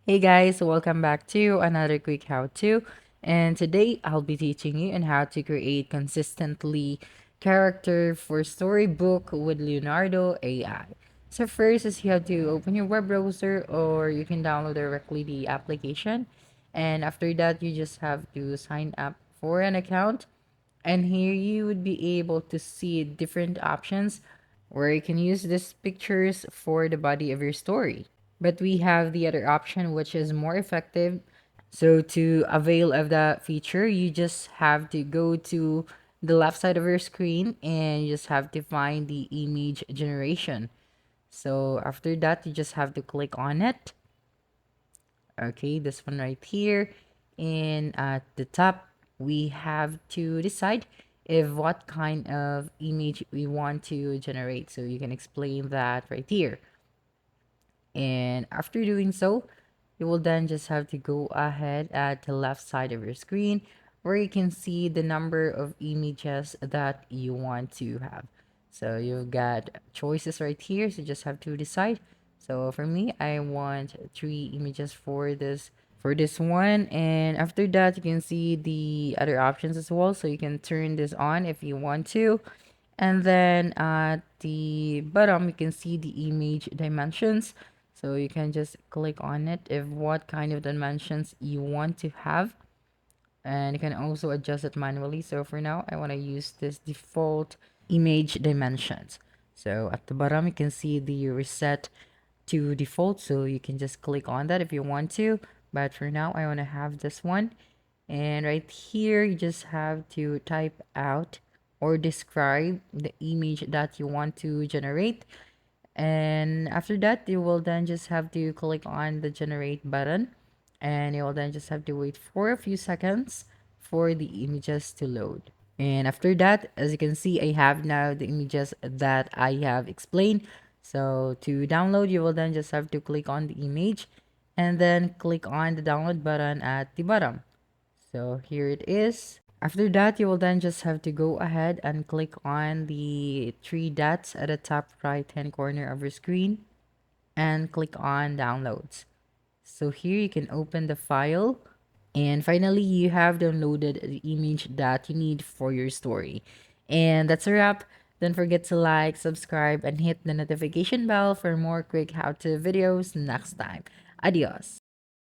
Hey guys, welcome back to another quick how-to. And today I'll be teaching you on how to create consistently character for storybook with Leonardo AI. So first is you have to open your web browser or you can download directly the application. And after that, you just have to sign up for an account. And here you would be able to see different options where you can use these pictures for the body of your story. But we have the other option, which is more effective. So to avail of that feature, you just have to go to the left side of your screen and you just have to find the image generation. So after that, you just have to click on it. Okay, this one right here. And at the top, we have to decide if what kind of image we want to generate. So you can explain that right here. And after doing so, you will then just have to go ahead at the left side of your screen where you can see the number of images that you want to have. So you've got choices right here, so just have to decide. So for me, I want three images for this one, and after that you can see the other options as well, so you can turn this on if you want to. And then at the bottom, you can see the image dimensions. So you can just click on it if what kind of dimensions you want to have. And you can also adjust it manually. So for now, I want to use this default image dimensions. So at the bottom, you can see the reset to default. So you can just click on that if you want to. But for now, I want to have this one. And right here, you just have to type out or describe the image that you want to generate. And after that, you will then just have to click on the generate button. And you will then just have to wait for a few seconds for the images to load. And after that, as you can see, I have now the images that I have explained. So to download, you will then just have to click on the image and then click on the download button at the bottom. So here it is. After that, you will then just have to go ahead and click on the three dots at the top right hand corner of your screen and click on downloads. So here you can open the file, and finally you have downloaded the image that you need for your story. And that's a wrap. Don't forget to like, subscribe, and hit the notification bell for more quick how-to videos next time. Adios.